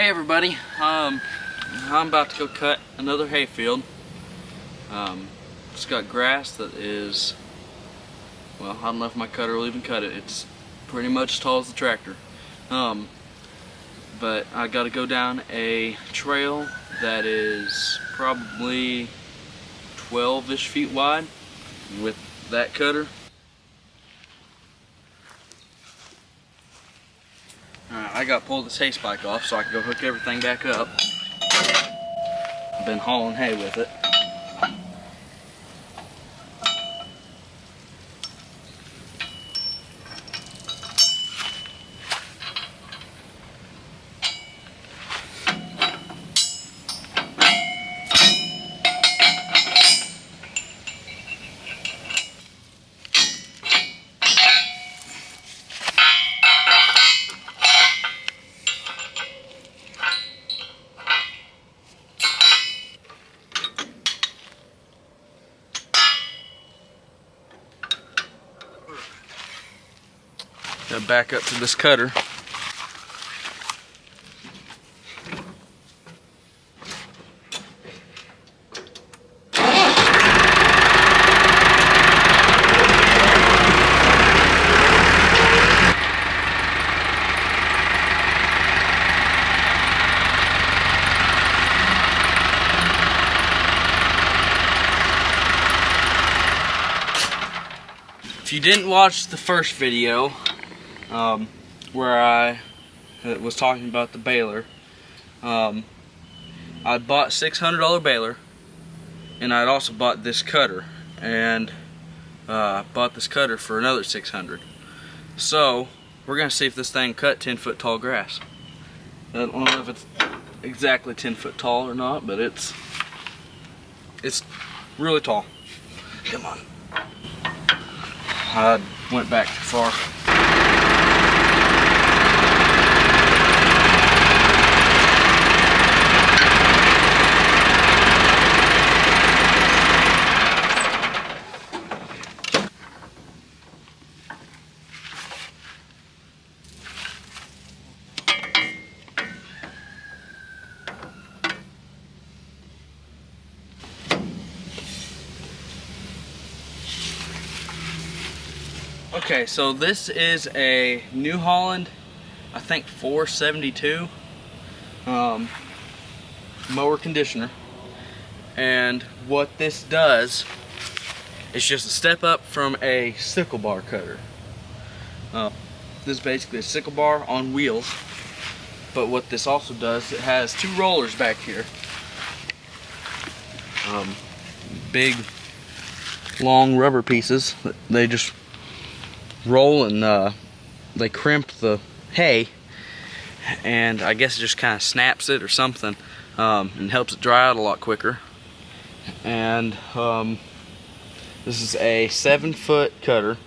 Hey everybody, I'm about to go cut another hayfield. It's got grass that is, well, I don't know if my cutter will even cut it. It's pretty much as tall as the tractor. But I got to go down a trail that is probably 12-ish feet wide with that cutter. Alright, I got to pull this hay spike off so I can go hook everything back up. I've been hauling hay with it. Gotta back up to this cutter. If you didn't watch the first video, where I was talking about the baler, I bought a $600 baler, and I'd also bought this cutter, and bought this cutter for another $600. So we're gonna see if this thing cut 10-foot tall grass. I don't know if it's exactly 10-foot tall or not, but it's really tall. Come on. I went back too far. Okay, so this is a New Holland, I think 472 mower conditioner, and what this does is just a step up from a sickle bar cutter. This is basically a sickle bar on wheels, but what this also does, it has two rollers back here. Big long rubber pieces that they just roll, and they crimp the hay, and I guess it just kind of snaps it or something, and helps it dry out a lot quicker. And this is a 7-foot cutter.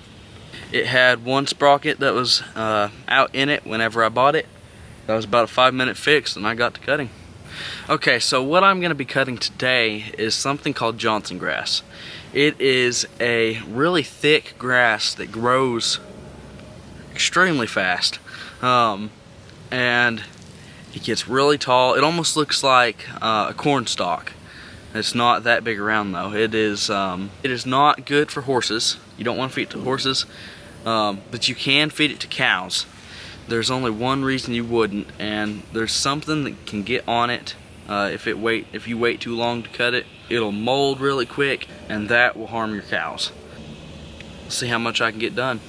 It had one sprocket that was out in it whenever I bought it. That was about a 5-minute fix, and I got to cutting. Okay, so what I'm going to be cutting today is something called Johnson grass. It is a really thick grass that grows extremely fast, and it gets really tall. It almost looks like a corn stalk. It's not that big around though. It is not good for horses. You don't want to feed it to horses, but you can feed it to cows. There's only one reason you wouldn't, and there's something that can get on it. If you wait too long to cut it, it'll mold really quick, and that will harm your cows. Let's see how much I can get done.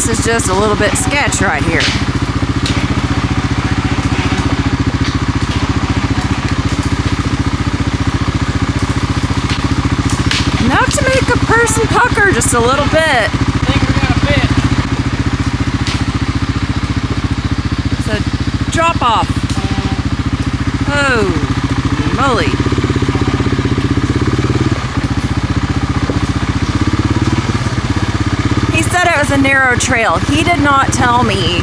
grass is just a little bit sketch right here. Enough to make a person pucker just a little bit. I think we're gonna fit. It's a drop off. Oh, moly. He said it was a narrow trail. He did not tell me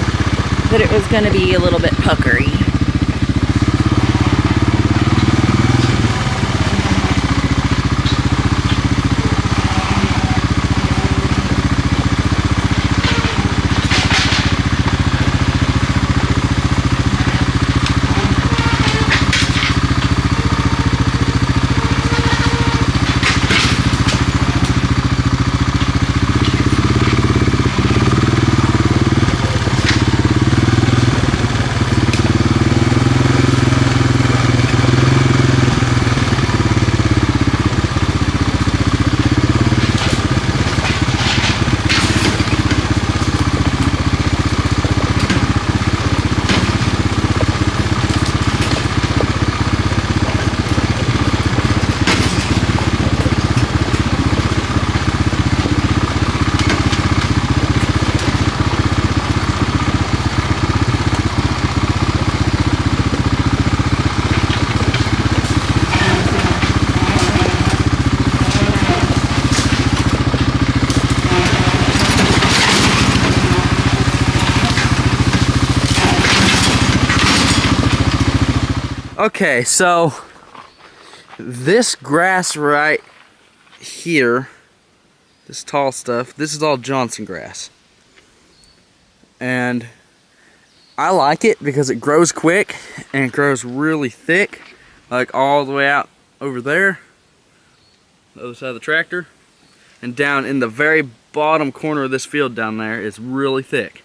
that it was going to be a little bit puckery. Okay, so this grass right here, this tall stuff, this is all Johnson grass. And I like it because it grows quick and it grows really thick, like all the way out over there, the other side of the tractor. And down in the very bottom corner of this field down there is really thick.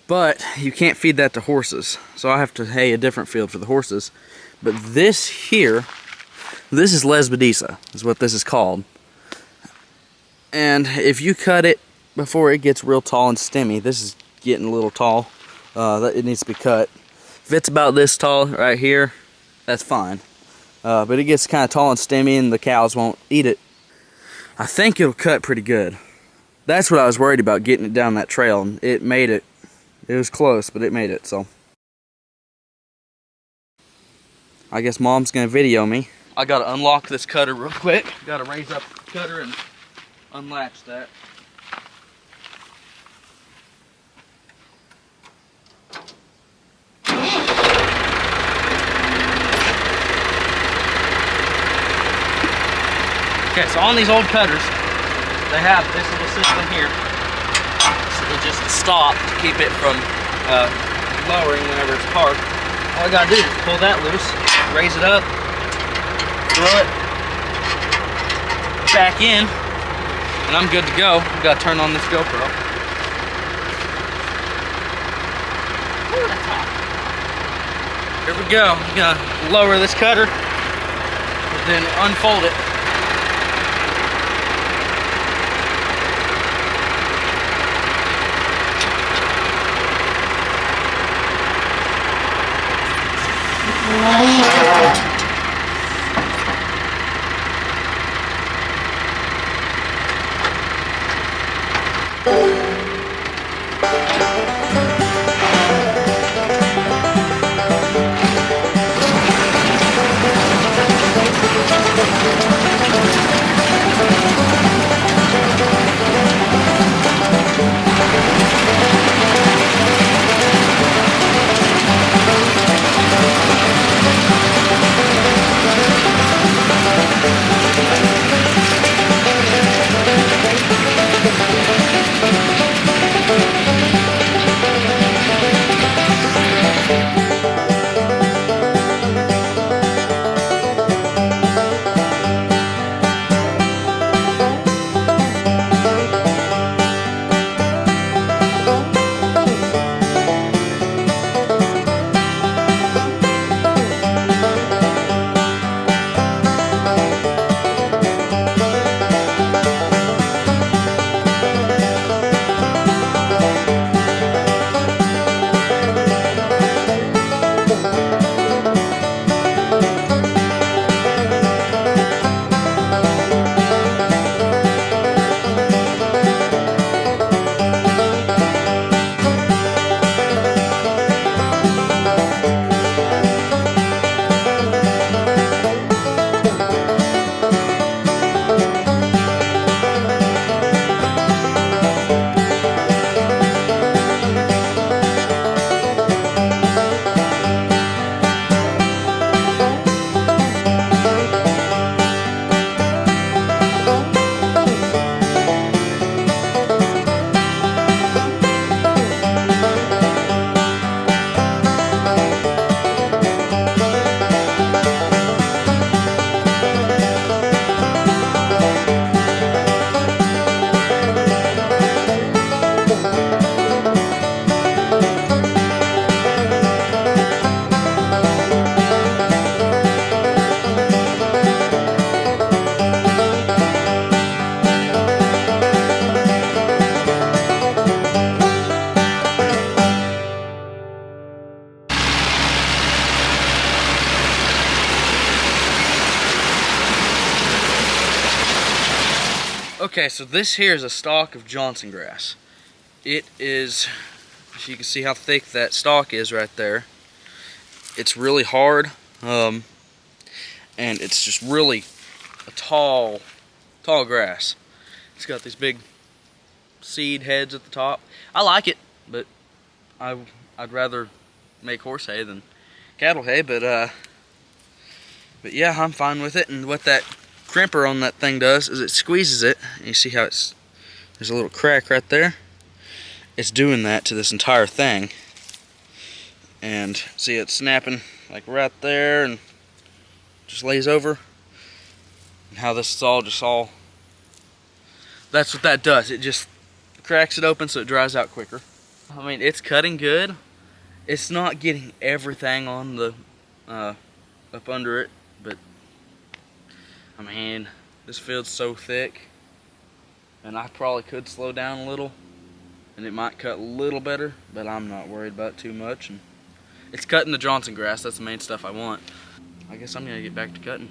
But you can't feed that to horses, so I have to hay a different field for the horses. But this here, this is lesbedisa, is what this is called. And if you cut it before it gets real tall and stemmy, this is getting a little tall, it needs to be cut. If it's about this tall right here, that's fine. But it gets kind of tall and stemmy and the cows won't eat it. I think it'll cut pretty good. That's what I was worried about, getting it down that trail, and it made it. It was close, but it made it, so. I guess Mom's gonna video me. I gotta unlock this cutter real quick. Gotta raise up the cutter and unlatch that. Okay, so on these old cutters, they have this little system here. So it'll just stop to keep it from lowering whenever it's parked. All I gotta do is pull that loose, raise it up, throw it back in, and I'm good to go. I gotta turn on this GoPro. Ooh, that's hot. Here we go. I'm gonna lower this cutter, and then unfold it. Okay, so this here is a stalk of Johnson grass. It is, if you can see how thick that stalk is right there, it's really hard, and it's just really a tall grass. It's got these big seed heads at the top. I like it, but I'd rather make horse hay than cattle hay, but yeah, I'm fine with it. And what that crimper on that thing does is it squeezes it, and you see how there's a little crack right there. It's doing that to this entire thing, and see it's snapping like right there and just lays over. And how this is all that's what that does. It just cracks it open so it dries out quicker. I mean, it's cutting good. It's not getting everything on the up under it, but I mean, this field's so thick, and I probably could slow down a little, and it might cut a little better, but I'm not worried about it too much. And it's cutting the Johnson grass. That's the main stuff I want. I guess I'm gonna get back to cutting.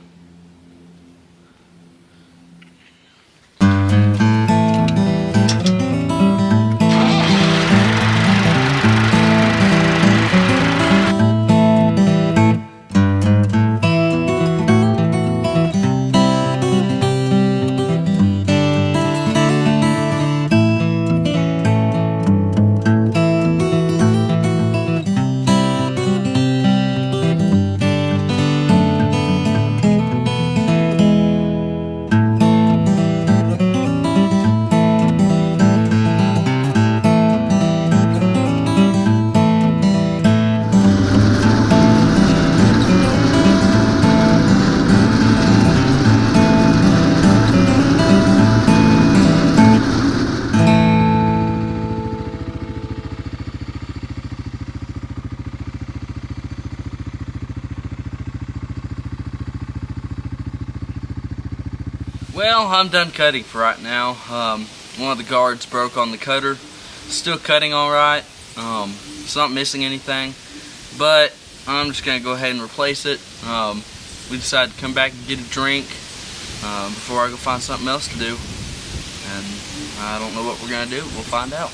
Well, I'm done cutting for right now. One of the guards broke on the cutter. Still cutting alright. It's not missing anything, but I'm just going to go ahead and replace it. We decided to come back and get a drink before I go find something else to do. And I don't know what we're going to do. We'll find out.